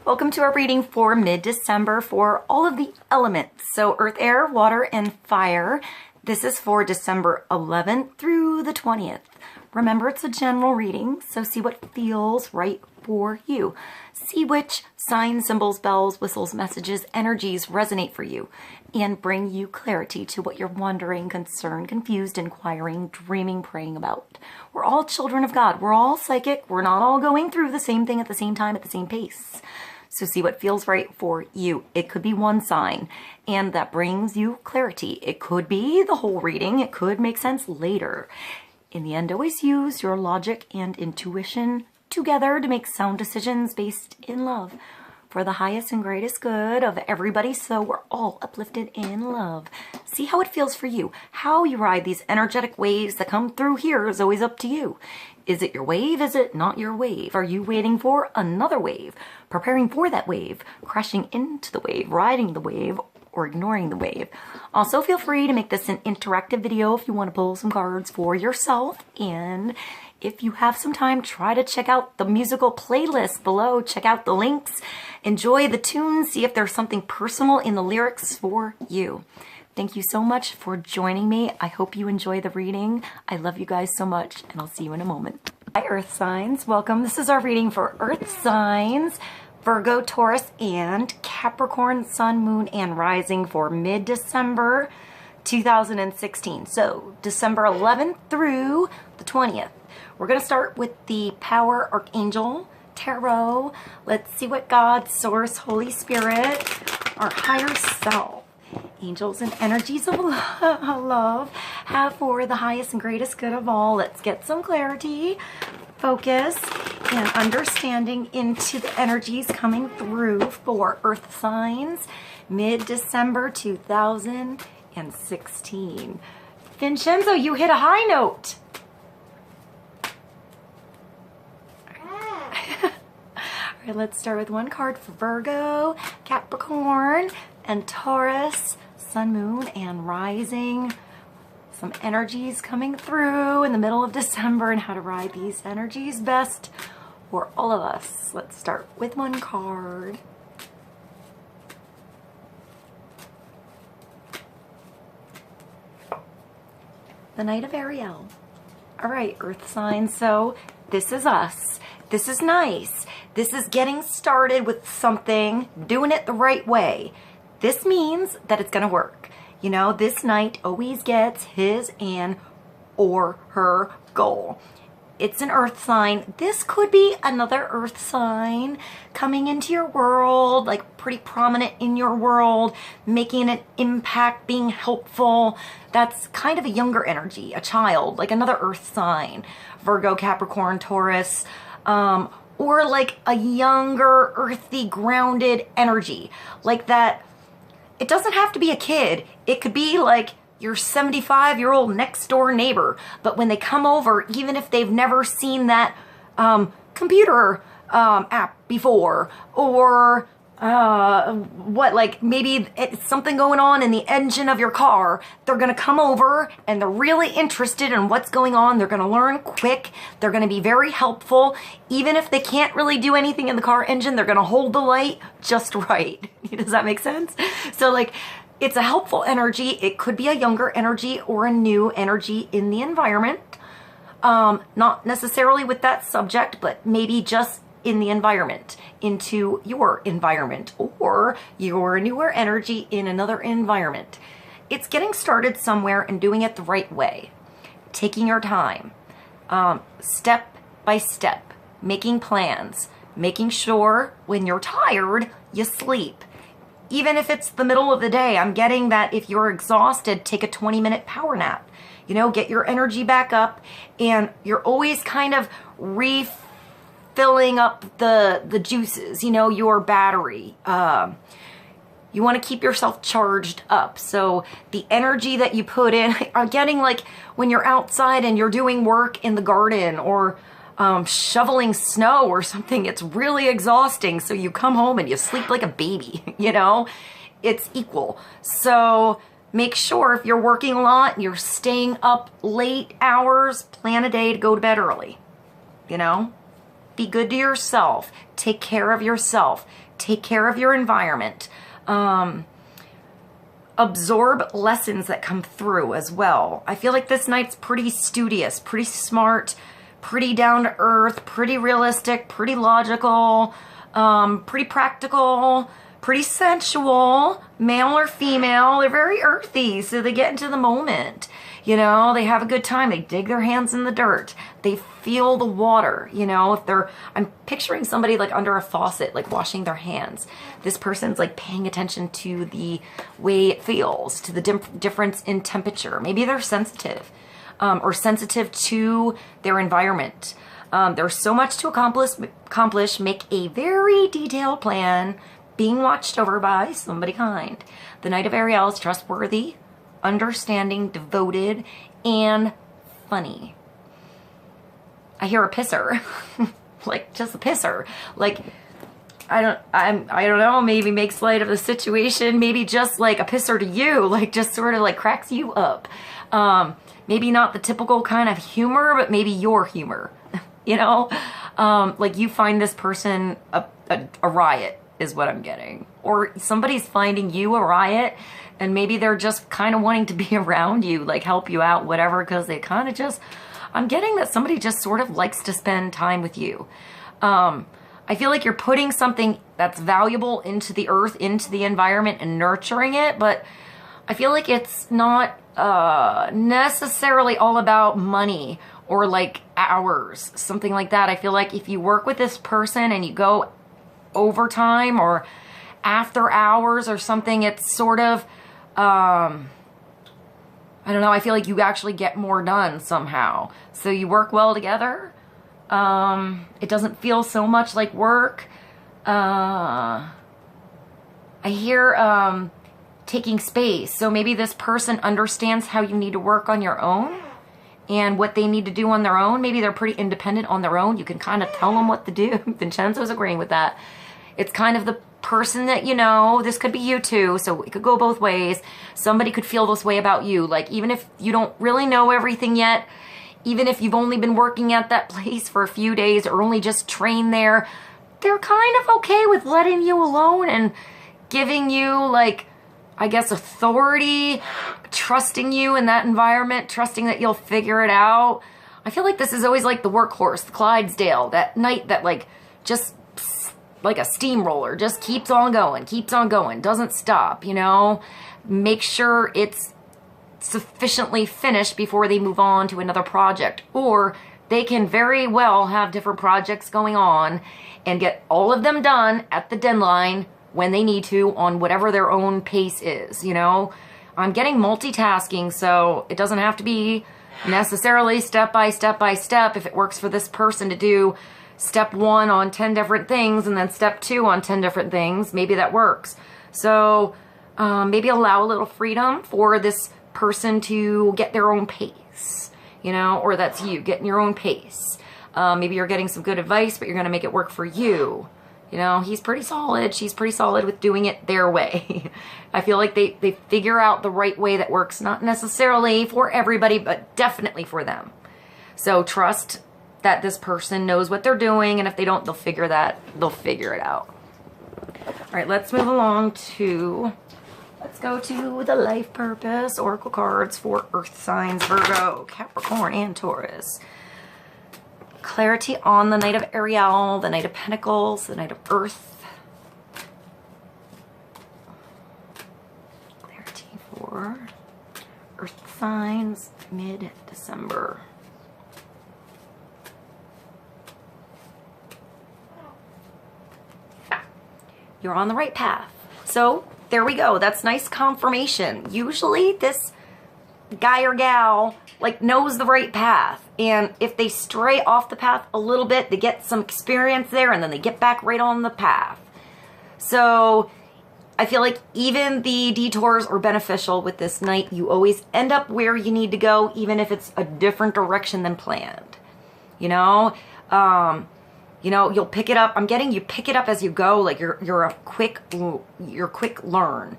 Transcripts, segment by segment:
Welcome to our reading for mid-December for all of the elements. So earth, air, water, and fire. This is for December 11th through the 20th. Remember, it's a general reading, so see what feels right for you. See which signs, symbols, bells, whistles, messages, energies resonate for you and bring you clarity to what you're wondering, concerned, confused, inquiring, dreaming, praying about. We're all children of God. We're all psychic. We're not all going through the same thing at the same time, at the same pace. So see what feels right for you. It could be one sign, and that brings you clarity. It could be the whole reading. It could make sense later. In the end, always use your logic and intuition together to make sound decisions based in love for the highest and greatest good of everybody, so we're all uplifted in love. See how it feels for you. How you ride these energetic waves that come through here is always up to you. Is it your wave? Is it not your wave? Are you waiting for another wave? Preparing for that wave? Crashing into the wave? Riding the wave? Or ignoring the wave? Also, feel free to make this an interactive video if you want to pull some cards for yourself. And if you have some time, try to check out the musical playlist below. Check out the links. Enjoy the tunes. See if there's something personal in the lyrics for you. Thank you so much for joining me. I hope you enjoy the reading. I love you guys so much, and I'll see you in a moment. Hi, Earth signs. Welcome. This is our reading for Earth signs. Virgo, Taurus, and Capricorn, Sun, Moon, and Rising for mid-December 2016. So December 11th through the 20th. We're going to start with the Power Archangel Tarot. Let's see what God, Source, Holy Spirit, our higher self, angels and energies of love have for the highest and greatest good of all. Let's get some clarity, focus, and understanding into the energies coming through for Earth signs mid-December 2016. Vincenzo, you hit a high note. All right, let's start with one card for Virgo, Capricorn, and Taurus, Sun, Moon, and Rising. Some energies coming through in the middle of December and how to ride these energies best for all of us. Let's start with one card. The Knight of Ariel. All right, Earth signs. So this is us. This is nice. This is getting started with something, doing it the right way. This means that it's going to work. You know, this knight always gets his and or her goal. It's an earth sign. This could be another earth sign coming into your world, like pretty prominent in your world, making an impact, being helpful. That's kind of a younger energy, a child, like another earth sign. Virgo, Capricorn, Taurus, or like a younger, earthy, grounded energy. Like that. It doesn't have to be a kid. It could be like your 75-year-old next door neighbor. But when they come over, even if they've never seen that computer app before, or like maybe it's something going on in the engine of your car, they're going to come over and they're really interested in what's going on. They're going to learn quick. They're going to be very helpful. Even if they can't really do anything in the car engine, they're going to hold the light just right. Does that make sense? So like, it's a helpful energy. It could be a younger energy or a new energy in the environment. Not necessarily with that subject, but maybe just in the environment, into your environment, or your newer energy in another environment. It's getting started somewhere and doing it the right way. Taking your time, step by step, making plans, making sure when you're tired, you sleep. Even if it's the middle of the day, I'm getting that if you're exhausted, take a 20-minute power nap. You know, get your energy back up, and you're always kind of filling up the juices, you know, your battery. You want to keep yourself charged up. So the energy that you put in, are getting like when you're outside and you're doing work in the garden or shoveling snow or something, it's really exhausting. So you come home and you sleep like a baby, you know, it's equal. So make sure if you're working a lot and you're staying up late hours, plan a day to go to bed early, you know. Be good to yourself. Take care of yourself. take care of your environment. Absorb lessons that come through as well. I feel like this night's pretty studious, pretty smart, pretty down to earth, pretty realistic, pretty logical, pretty practical, pretty sensual, male or female. They're very earthy, so they get into the moment. You know, they have a good time. They dig their hands in the dirt. They feel the water. You know, if they're, I'm picturing somebody like under a faucet, like washing their hands. This person's like paying attention to the way it feels, to the difference in temperature. Maybe they're sensitive, or sensitive to their environment. There's so much to accomplish. Make a very detailed plan, being watched over by somebody kind. The Knight of Ariel is trustworthy, understanding, devoted, and funny. I hear a pisser. Like just a pisser. Like I don't know, maybe makes light of the situation, maybe just like a pisser to you, like just sort of like cracks you up. Maybe not the typical kind of humor, but maybe your humor. You know? Like you find this person a riot is what I'm getting. Or somebody's finding you a riot, and maybe they're just kind of wanting to be around you, like help you out, whatever, because they kind of just, I'm getting that somebody just sort of likes to spend time with you. I feel like you're putting something that's valuable into the earth, into the environment, and nurturing it, but I feel like it's not necessarily all about money or like hours, something like that. I feel like if you work with this person and you go overtime or after hours or something, it's sort of, I don't know, I feel like you actually get more done somehow. So you work well together. It doesn't feel so much like work. I hear taking space. So maybe this person understands how you need to work on your own and what they need to do on their own. Maybe they're pretty independent on their own. You can kind of tell them what to do. Vincenzo's agreeing with that. It's kind of the person that, you know, this could be you too, so it could go both ways. Somebody could feel this way about you. Like, even if you don't really know everything yet, even if you've only been working at that place for a few days or only just trained there, they're kind of okay with letting you alone and giving you, like, I guess, authority, trusting you in that environment, trusting that you'll figure it out. I feel like this is always like the workhorse, the Clydesdale, that knight that, like, just like a steamroller, just keeps on going, doesn't stop, you know? Make sure it's sufficiently finished before they move on to another project. Or they can very well have different projects going on and get all of them done at the deadline when they need to on whatever their own pace is, you know? I'm getting multitasking, so it doesn't have to be necessarily step by step by step. If it works for this person to do step 1 on 10 different things and then step 2 on 10 different things, maybe that works. So maybe allow a little freedom for this person to get their own pace, you know, or that's you getting your own pace. Maybe you're getting some good advice, but you're going to make it work for you. You know, he's pretty solid. She's pretty solid with doing it their way. I feel like they figure out the right way that works, not necessarily for everybody, but definitely for them. So trust that this person knows what they're doing, and if they don't, they'll figure it out. All right, let's move along to, let's go to the life purpose oracle cards for earth signs, Virgo, Capricorn, and Taurus. Clarity on the Knight of Ariel, the Knight of Pentacles, the Knight of Earth. Clarity for earth signs, mid-December. You're on the right path. So there we go. That's nice confirmation. Usually this guy or gal like knows the right path, and if they stray off the path a little bit, they get some experience there and then they get back right on the path. So I feel like even the detours are beneficial with this night. You always end up where you need to go, even if it's a different direction than planned. You know, you'll pick it up. I'm getting you pick it up as you go. Like you're a quick learner.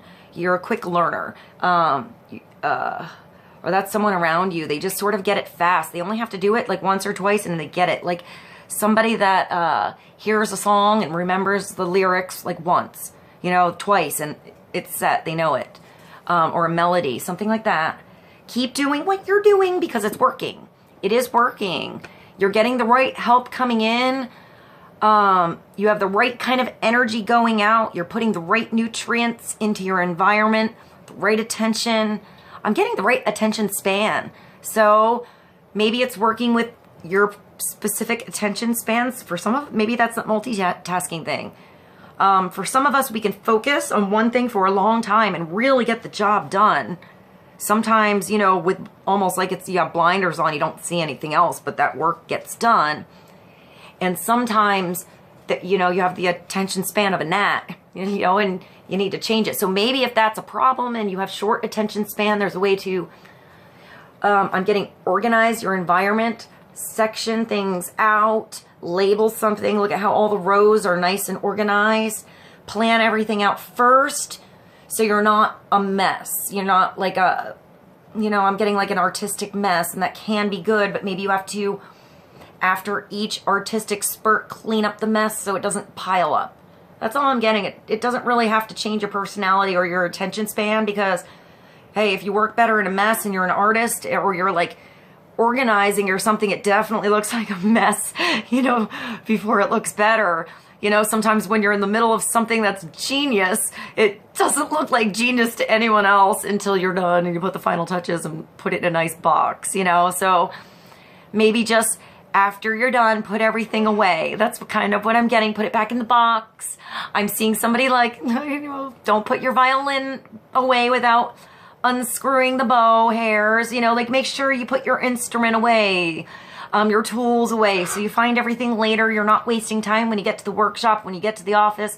Or that's someone around you. They just sort of get it fast. They only have to do it like once or twice and they get it. Like somebody that hears a song and remembers the lyrics like once, you know, twice, and it's set, they know it. Or a melody, something like that. Keep doing what you're doing because it's working. It is working. You're getting the right help coming in. You have the right kind of energy going out. You're putting the right nutrients into your environment, the right attention. I'm getting the right attention span. So maybe it's working with your specific attention spans. For some of, maybe that's the multitasking thing. For some of us, we can focus on one thing for a long time and really get the job done. Sometimes, you know, with almost like it's, you have blinders on, you don't see anything else, but that work gets done. And sometimes that, you know, you have the attention span of a gnat, you know, and you need to change it. So maybe if that's a problem and you have short attention span, there's a way to, I'm getting organize your environment, section things out, label something, look at how all the rows are nice and organized, plan everything out first so you're not a mess. You're not like a, you know, I'm getting like an artistic mess, and that can be good, but maybe you have to, after each artistic spurt, clean up the mess so it doesn't pile up. That's all I'm getting. It doesn't really have to change your personality or your attention span, because, hey, if you work better in a mess and you're an artist, or you're like organizing or something, it definitely looks like a mess, you know, before it looks better. You know, sometimes when you're in the middle of something that's genius, it doesn't look like genius to anyone else until you're done and you put the final touches and put it in a nice box, you know. So maybe just after you're done, put everything away. That's kind of what I'm getting. Put it back in the box. I'm seeing somebody like, you know, don't put your violin away without unscrewing the bow hairs, you know, like make sure you put your instrument away, your tools away, so you find everything later. You're not wasting time when you get to the workshop, when you get to the office,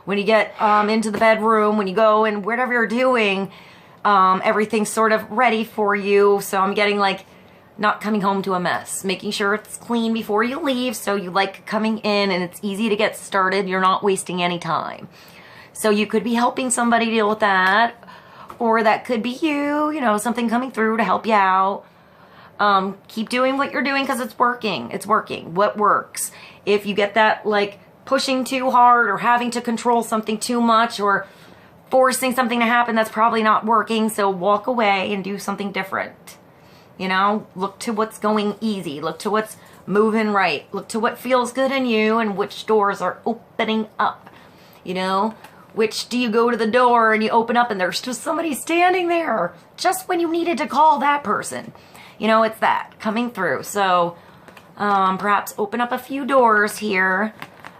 when you get into the bedroom, when you go and whatever you're doing, everything's sort of ready for you. So I'm getting like not coming home to a mess, making sure it's clean before you leave, so you like coming in and it's easy to get started. You're not wasting any time. So you could be helping somebody deal with that, or that could be you know, something coming through to help you out. Keep doing what you're doing because it's working. It's working. What works? If you get that like pushing too hard or having to control something too much or forcing something to happen, that's probably not working. So walk away and do something different. You know, look to what's going easy. Look to what's moving right. Look to what feels good in you and which doors are opening up. You know, which do you go to the door and you open up and there's just somebody standing there just when you needed to call that person. You know, it's that coming through. So perhaps open up a few doors here.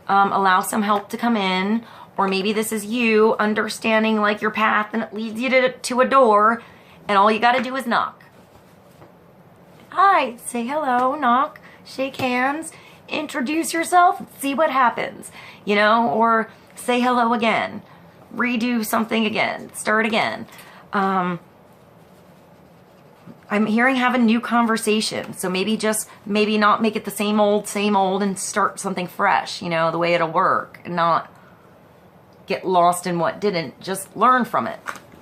Allow some help to come in. Or maybe this is you understanding like your path and it leads you to a door and all you got to do is knock. Hi, say hello, knock, shake hands, introduce yourself, see what happens, you know, or say hello again, redo something again, start again. I'm hearing have a new conversation, so maybe not make it the same old and start something fresh, you know, the way it'll work, and not get lost in what didn't, just learn from it.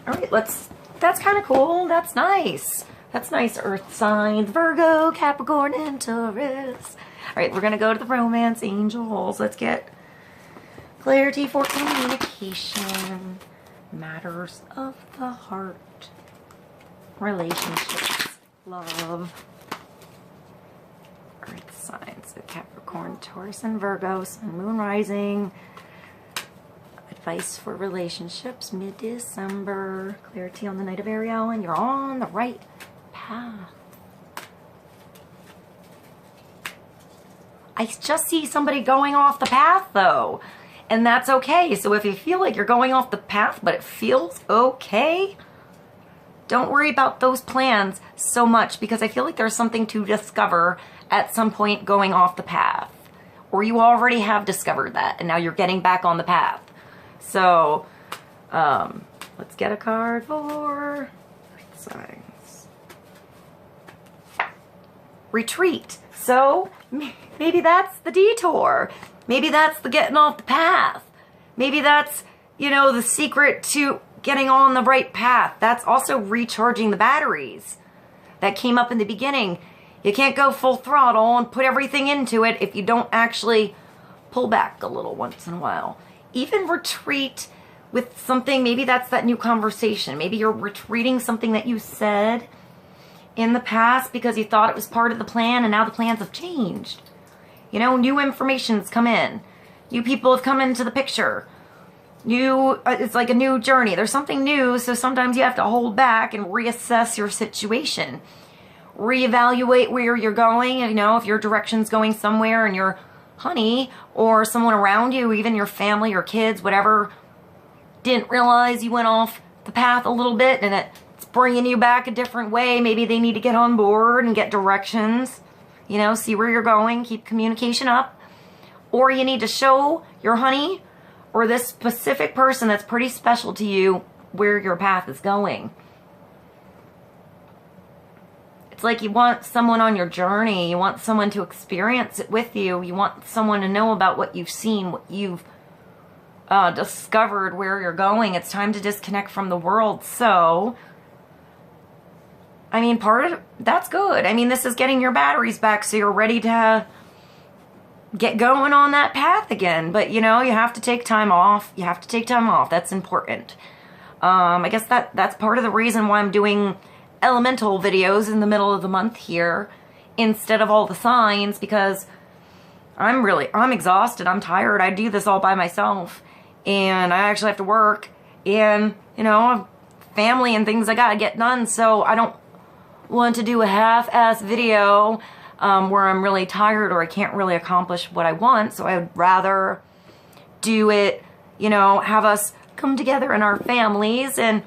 All right, that's kind of cool, that's nice. That's nice, earth signs, Virgo, Capricorn, and Taurus. All right, we're going to go to the romance angels. Let's get clarity for communication, matters of the heart, relationships, love, earth signs, so Capricorn, Taurus, and Virgo, Sun, Moon, Rising. Advice for relationships, mid-December, clarity on the night of Ariel, and you're on the right path. I just see somebody going off the path though, and that's okay. So if you feel like you're going off the path but it feels okay, don't worry about those plans so much, because I feel like there's something to discover at some point going off the path, or you already have discovered that and now you're getting back on the path. So let's get a card for signs. Retreat. So maybe that's the detour. Maybe that's the getting off the path. Maybe that's, you know, the secret to getting on the right path. That's also recharging the batteries that came up in the beginning. You can't go full throttle and put everything into it if you don't actually pull back a little once in a while. Even retreat with something, maybe that's that new conversation. Maybe you're retreating something that you said in the past because you thought it was part of the plan and now the plans have changed. You know, new information's come in. New people have come into the picture. It's like a new journey. There's something new, so sometimes you have to hold back and reassess your situation. Reevaluate where you're going. You know, if your direction's going somewhere and your honey or someone around you, even your family or kids, whatever, didn't realize you went off the path a little bit and it's bringing you back a different way. Maybe they need to get on board and get directions. You know, see where you're going, keep communication up. Or you need to show your honey or this specific person that's pretty special to you where your path is going. It's like you want someone on your journey. You want someone to experience it with you. You want someone to know about what you've seen, what you've discovered, where you're going. It's time to disconnect from the world. So, I mean, that's good. I mean, this is getting your batteries back so you're ready to get going on that path again. But, you know, you have to take time off. You have to take time off. That's important. I guess that's part of the reason why I'm doing elemental videos in the middle of the month here instead of all the signs, because I'm exhausted. I'm tired. I do this all by myself and I actually have to work and, you know, family and things I gotta get done. So I don't want to do a half-ass video where I'm really tired or I can't really accomplish what I want. So I would rather do it, you know, have us come together in our families and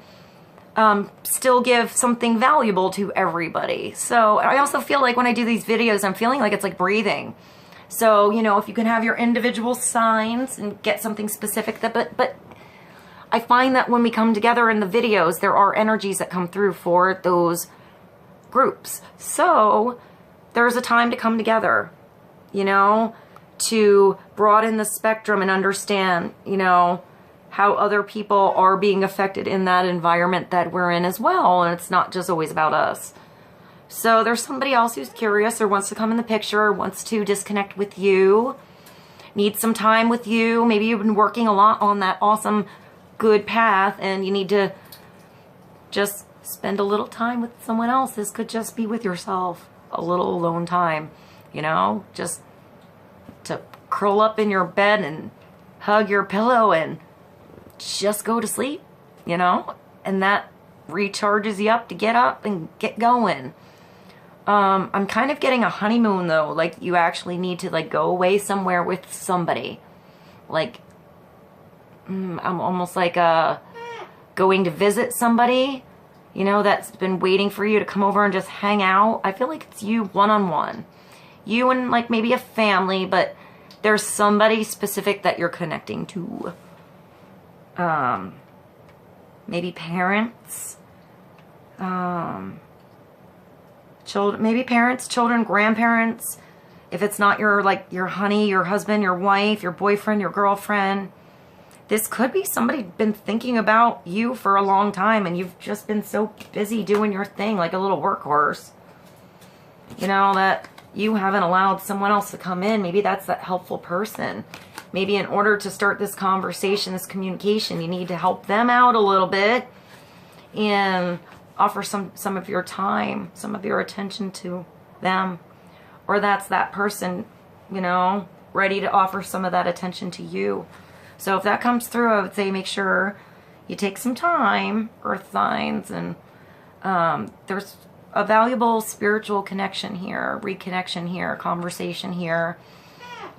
still give something valuable to everybody. So I also feel like when I do these videos, I'm feeling like it's like breathing. So, you know, if you can have your individual signs and get something specific, but I find that when we come together in the videos, there are energies that come through for those groups. So there's a time to come together, you know, to broaden the spectrum and understand, you know, how other people are being affected in that environment that we're in as well. And it's not just always about us. So there's somebody else who's curious or wants to come in the picture, or wants to disconnect with you, needs some time with you. Maybe you've been working a lot on that awesome, good path and you need to just spend a little time with someone else. This could just be with yourself, a little alone time, you know, just to curl up in your bed and hug your pillow and just go to sleep, you know, and that recharges you up to get up and get going. I'm kind of getting a honeymoon though, like you actually need to like go away somewhere with somebody. Like, I'm almost like going to visit somebody, you know, that's been waiting for you to come over and just hang out. I feel like it's you one-on-one. You and like maybe a family, but there's somebody specific that you're connecting to. Maybe parents, children, maybe parents, children, grandparents. If it's not your, like your honey, your husband, your wife, your boyfriend, your girlfriend, this could be somebody been thinking about you for a long time and you've just been so busy doing your thing like a little workhorse, you know, that you haven't allowed someone else to come in. Maybe that's that helpful person. Maybe in order to start this conversation, this communication, you need to help them out a little bit and offer some of your time, some of your attention to them. Or that's that person, you know, ready to offer some of that attention to you. So if that comes through, I would say make sure you take some time, earth signs, and there's a valuable spiritual connection here, reconnection here, conversation here,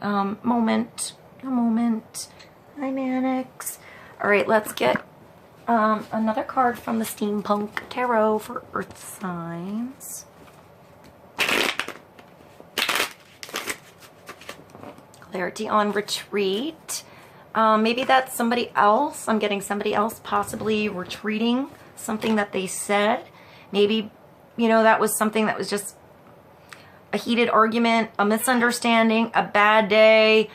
moment. A moment. Hi, Mannex. All right, let's get another card from the Steampunk Tarot for Earth Signs. Clarity on retreat. Maybe that's somebody else. I'm getting somebody else possibly retreating something that they said. Maybe, you know, that was something that was just a heated argument, a misunderstanding, a bad day.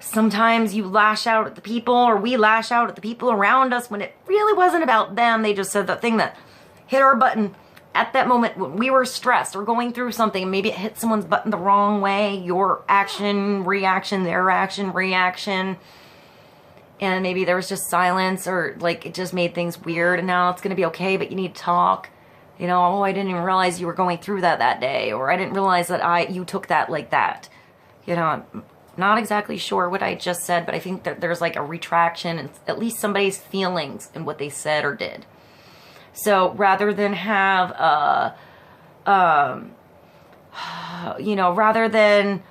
Sometimes you lash out at the people, or we lash out at the people around us when it really wasn't about them. They just said the thing that hit our button at that moment when we were stressed or going through something, and maybe it hit someone's button the wrong way, your action, reaction, their action, reaction, and maybe there was just silence, or like it just made things weird, and now it's going to be okay, but you need to talk. You know, oh, I didn't even realize you were going through that day, or I didn't realize that you took that like that. You know, I'm not exactly sure what I just said, but I think that there's like a retraction in at least somebody's feelings in what they said or did. So rather than have you know, rather than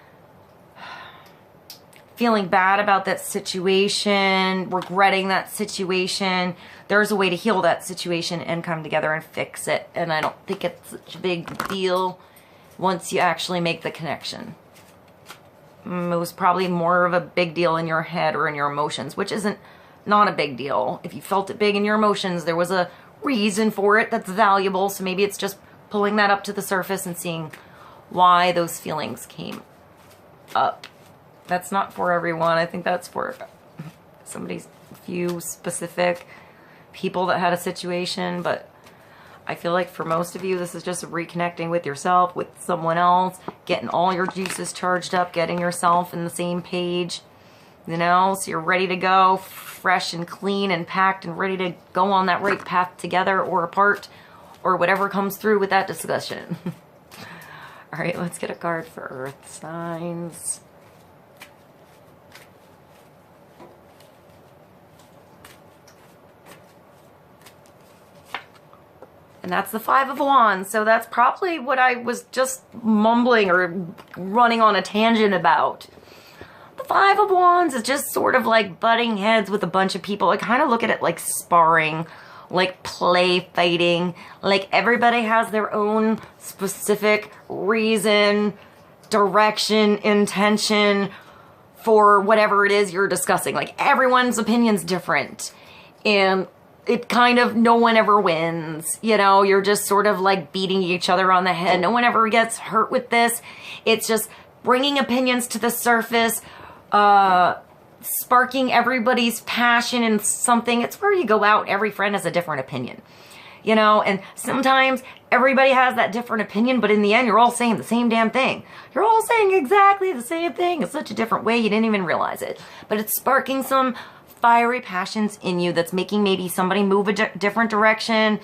feeling bad about that situation, regretting that situation, there's a way to heal that situation and come together and fix it. And I don't think it's such a big deal once you actually make the connection. It was probably more of a big deal in your head or in your emotions, which isn't not a big deal. If you felt it big in your emotions, there was a reason for it that's valuable. So maybe it's just pulling that up to the surface and seeing why those feelings came up. That's not for everyone. I think that's for somebody's few specific people that had a situation, but I feel like for most of you, this is just reconnecting with yourself, with someone else, getting all your juices charged up, getting yourself in the same page, you know, so you're ready to go, fresh and clean and packed and ready to go on that right path together or apart or whatever comes through with that discussion. All right, let's get a card for Earth signs. And that's the Five of Wands. So that's probably what I was just mumbling or running on a tangent about. The Five of Wands is just sort of like butting heads with a bunch of people. I kind of look at it like sparring, like play fighting. Like everybody has their own specific reason, direction, intention for whatever it is you're discussing. Like everyone's opinion's different. And it kind of, no one ever wins. You know, you're just sort of like beating each other on the head. No one ever gets hurt with this. It's just bringing opinions to the surface, sparking everybody's passion in something. It's where you go out, every friend has a different opinion. You know, and sometimes everybody has that different opinion, but in the end, you're all saying the same damn thing. You're all saying exactly the same thing. It's such a different way, you didn't even realize it. But it's sparking some fiery passions in you that's making maybe somebody move a different direction,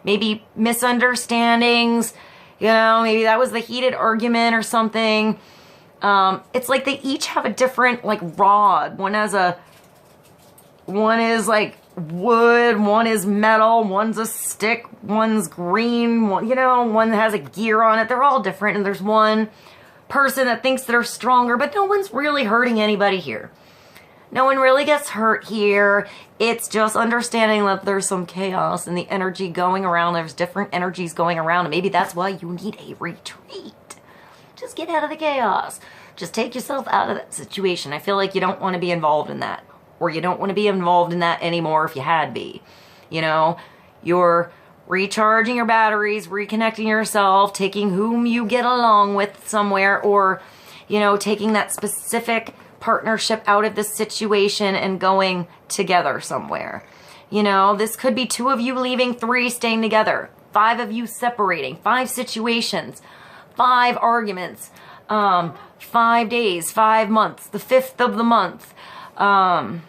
maybe misunderstandings, you know, maybe that was the heated argument or something. It's like they each have a different like rod. One is like wood, one is metal, one's a stick, one's green, one, you know, one has a gear on it. They're all different, and there's one person that thinks they're stronger, but no one's really hurting anybody here. No one really gets hurt here. It's just understanding that there's some chaos and the energy going around. There's different energies going around, and maybe that's why you need a retreat. Just get out of the chaos. Just take yourself out of that situation. I feel like you don't want to be involved in that, or you don't want to be involved in that anymore if you had be. You know, you're recharging your batteries, reconnecting yourself, taking whom you get along with somewhere, or, you know, taking that specific partnership out of this situation and going together somewhere. You know, this could be 2 of you leaving, 3 staying together, 5 of you separating, 5 situations, 5 arguments, 5 days, 5 months, the 5th of the month. 5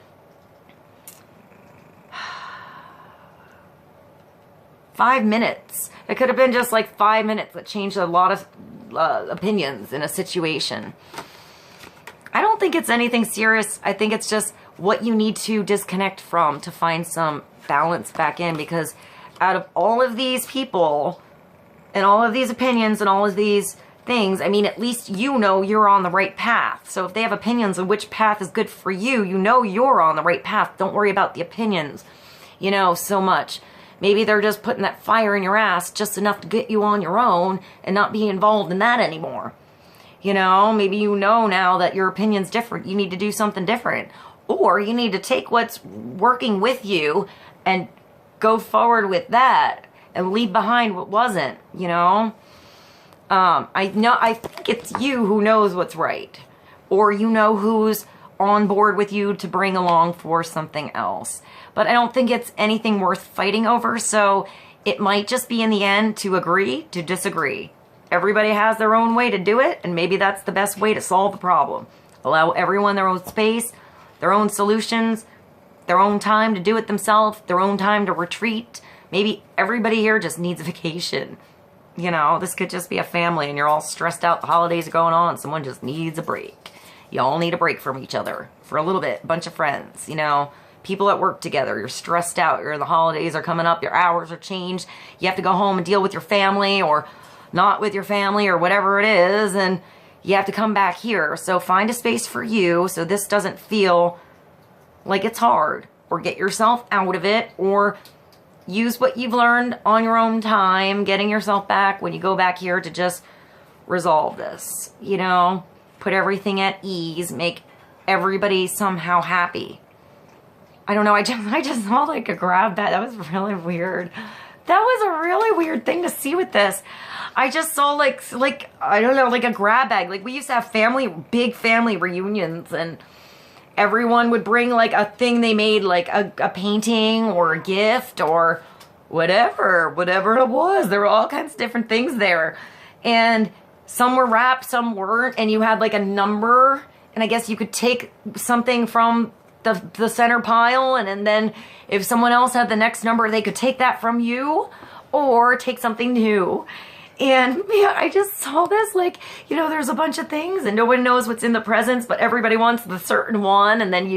minutes. It could have been just like 5 minutes that changed a lot of opinions in a situation. I don't think it's anything serious. I think it's just what you need to disconnect from to find some balance back in, because out of all of these people and all of these opinions and all of these things, I mean, at least you know you're on the right path. So if they have opinions on which path is good for you, you know you're on the right path. Don't worry about the opinions, you know, so much. Maybe they're just putting that fire in your ass just enough to get you on your own and not be involved in that anymore. You know, maybe you know now that your opinion's different. You need to do something different. Or you need to take what's working with you and go forward with that and leave behind what wasn't, you know? I think it's you who knows what's right. Or you know who's on board with you to bring along for something else. But I don't think it's anything worth fighting over. So It might just be in the end to agree to disagree. Everybody has their own way to do it, and maybe that's the best way to solve the problem. Allow everyone their own space, their own solutions, their own time to do it themselves, their own time to retreat. Maybe everybody here just needs a vacation. You know, this could just be a family and you're all stressed out, the holidays are going on, someone just needs a break. You all need a break from each other for a little bit, bunch of friends, you know, people at work together, you're stressed out, the holidays are coming up, your hours are changed, you have to go home and deal with your family or not with your family or whatever it is, and you have to come back here. So find a space for you so this doesn't feel like it's hard, or get yourself out of it, or use what you've learned on your own time, getting yourself back when you go back here to just resolve this, you know, put everything at ease, make everybody somehow happy. I don't know, I just saw like a grab bag. That was really weird. That was a really weird thing to see with this. I just saw like I don't know, like a grab bag. Like we used to have big family reunions, and everyone would bring like a thing they made, like a painting or a gift or whatever it was. There were all kinds of different things there. And some were wrapped, some weren't. And you had like a number. And I guess you could take something from the center pile. And then if someone else had the next number, they could take that from you or take something new. And yeah, I just saw this, like, you know, there's a bunch of things and no one knows what's in the presents, but everybody wants the certain one. And then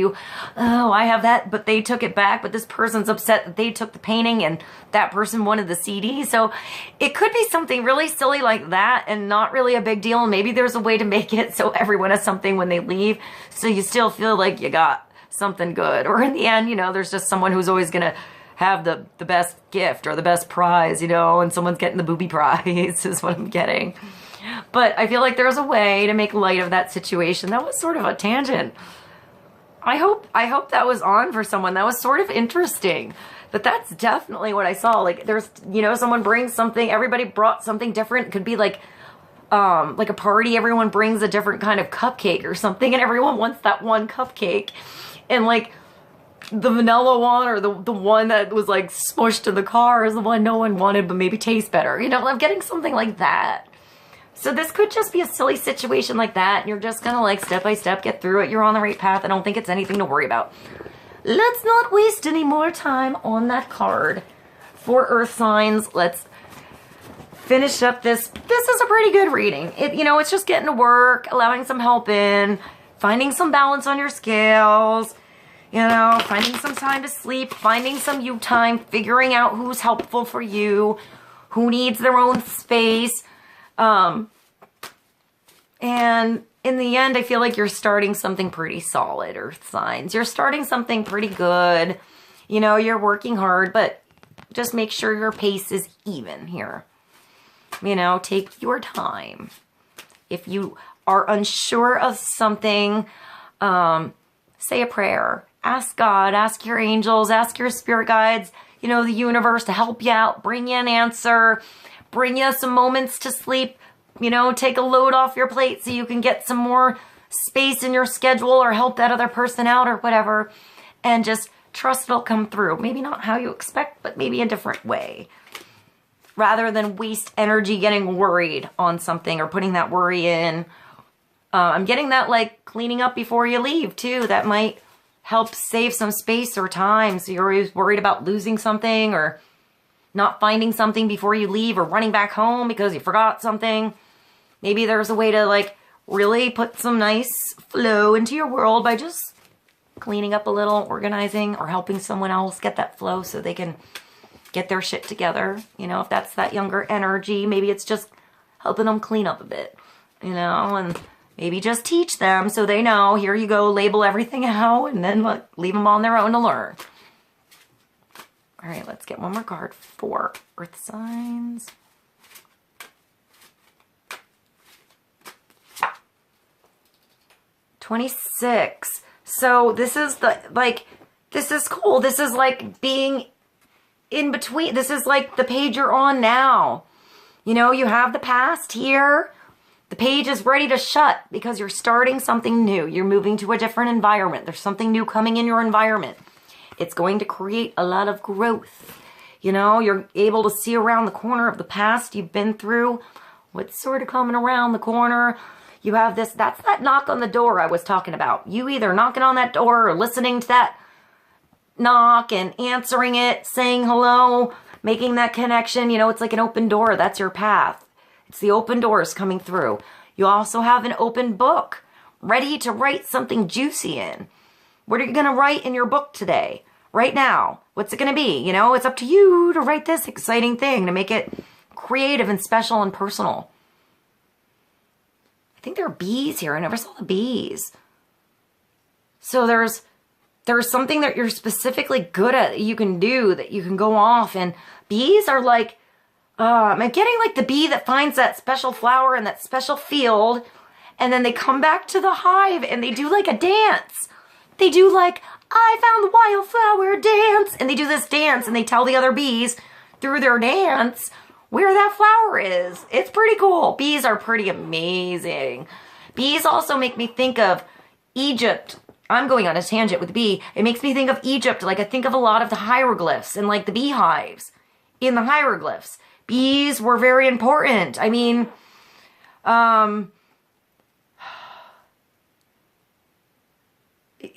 oh, I have that, but they took it back. But this person's upset that they took the painting and that person wanted the CD. So it could be something really silly like that and not really a big deal. And maybe there's a way to make it so everyone has something when they leave, so you still feel like you got something good. Or in the end, you know, there's just someone who's always going to have the best gift or the best prize, you know, and someone's getting the booby prize is what I'm getting. But I feel like there's a way to make light of that situation. That was sort of a tangent. I hope that was on for someone. That was sort of interesting. But that's definitely what I saw. Like there's, you know, someone brings something, everybody brought something different. It could be like a party, everyone brings a different kind of cupcake or something, and everyone wants that one cupcake. And like the vanilla one or the one that was like smushed in the car is the one no one wanted but maybe tastes better. You know, I'm getting something like that. So this could just be a silly situation like that, and you're just gonna like step by step get through it. You're on the right path. I don't think it's anything to worry about. Let's not waste any more time on that card. For earth signs, let's finish up this. This is a pretty good reading. You know, it's just getting to work, allowing some help in, finding some balance on your scales, you know, finding some time to sleep, finding some you time, figuring out who's helpful for you, who needs their own space. And in the end, I feel like you're starting something pretty solid, earth signs. You're starting something pretty good. You know, you're working hard, but just make sure your pace is even here. You know, take your time. If you are unsure of something, say a prayer. Ask God, ask your angels, ask your spirit guides, you know, the universe to help you out, bring you an answer, bring you some moments to sleep, you know, take a load off your plate so you can get some more space in your schedule or help that other person out or whatever. And just trust it'll come through. Maybe not how you expect, but maybe a different way. Rather than waste energy getting worried on something or putting that worry in. I'm getting that like cleaning up before you leave too. That might help save some space or time. So you're always worried about losing something or not finding something before you leave or running back home because you forgot something. Maybe there's a way to like really put some nice flow into your world by just cleaning up a little, organizing, or helping someone else get that flow so they can get their shit together. You know, if that's that younger energy, maybe it's just helping them clean up a bit, you know, and maybe just teach them so they know, here you go, label everything out, and then leave them on their own to learn. All right, let's get one more card for earth signs. $26. So this is this is cool. This is like being in between. This is like the page you're on now. You know, you have the past here. The page is ready to shut because you're starting something new. You're moving to a different environment. There's something new coming in your environment. It's going to create a lot of growth. You know, you're able to see around the corner of the past you've been through. What's sort of coming around the corner? You have this, that's that knock on the door I was talking about. You either knocking on that door or listening to that knock and answering it, saying hello, making that connection. You know, it's like an open door. That's your path. It's the open doors coming through. You also have an open book ready to write something juicy in. What are you going to write in your book today? Right now? What's it going to be? You know, it's up to you to write this exciting thing, to make it creative and special and personal. I think there are bees here. I never saw the bees. So there's something that you're specifically good at that you can do, that you can go off. And bees are like, I'm getting like the bee that finds that special flower in that special field. And then they come back to the hive and they do like a dance. They do like, I found the wildflower dance. And they do this dance and they tell the other bees through their dance where that flower is. It's pretty cool. Bees are pretty amazing. Bees also make me think of Egypt. I'm going on a tangent with bee. It makes me think of Egypt. Like I think of a lot of the hieroglyphs and like the beehives in the hieroglyphs. Bees were very important. I mean,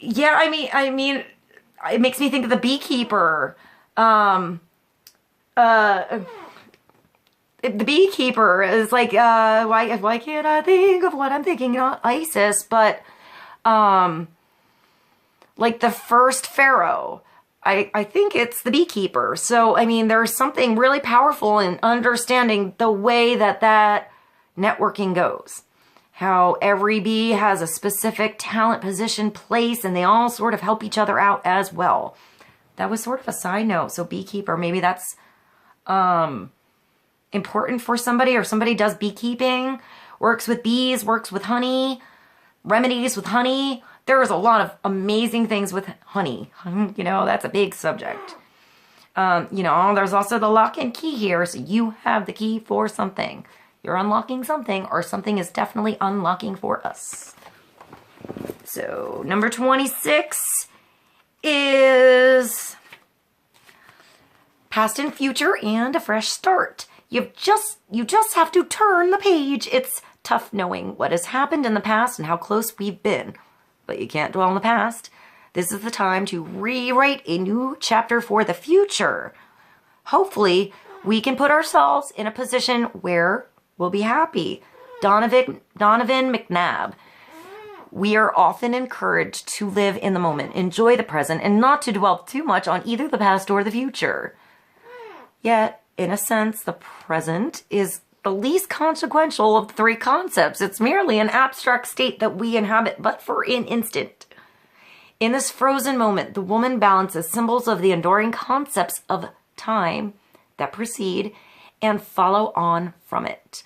yeah, I mean, it makes me think of the beekeeper. The beekeeper is like, why can't I think of what I'm thinking? Not Isis, but, like the first pharaoh. I think it's the beekeeper. So, I mean, there's something really powerful in understanding the way that networking goes. How every bee has a specific talent, position, place, and they all sort of help each other out as well. That was sort of a side note. So beekeeper, maybe that's important for somebody, or somebody does beekeeping, works with bees, works with honey, remedies with honey. There is a lot of amazing things with honey. You know, that's a big subject. You know, there's also the lock and key here. So you have the key for something. You're unlocking something, or something is definitely unlocking for us. So number 26 is past and future and a fresh start. You just have to turn the page. It's tough knowing what has happened in the past and how close we've been, but you can't dwell on the past. This is the time to rewrite a new chapter for the future. Hopefully, we can put ourselves in a position where we'll be happy. Donovan MCNABB. We are often encouraged to live in the moment, enjoy the present, and not to dwell too much on either the past or the future. Yet, in a sense, the present is the least consequential of the three concepts. It's merely an abstract state that we inhabit, but for an instant. In this frozen moment, the woman balances symbols of the enduring concepts of time that precede and follow on from it.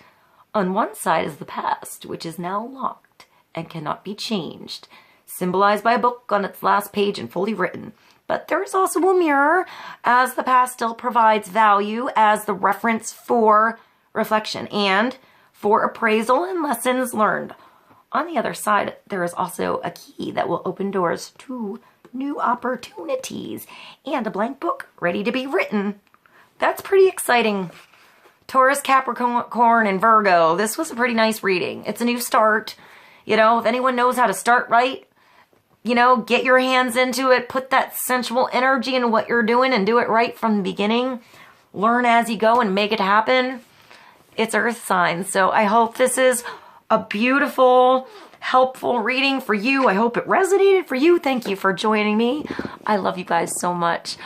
On one side is the past, which is now locked and cannot be changed, symbolized by a book on its last page and fully written. But there is also a mirror, as the past still provides value as the reference for reflection and for appraisal and lessons learned. On the other side, there is also a key that will open doors to new opportunities and a blank book ready to be written. That's pretty exciting. Taurus, Capricorn, and Virgo. This was a pretty nice reading. It's a new start. You know, if anyone knows how to start right, you know, get your hands into it, put that sensual energy into what you're doing and do it right from the beginning. Learn as you go and make it happen. It's earth signs. So I hope this is a beautiful, helpful reading for you. I hope it resonated for you. Thank you for joining me. I love you guys so much.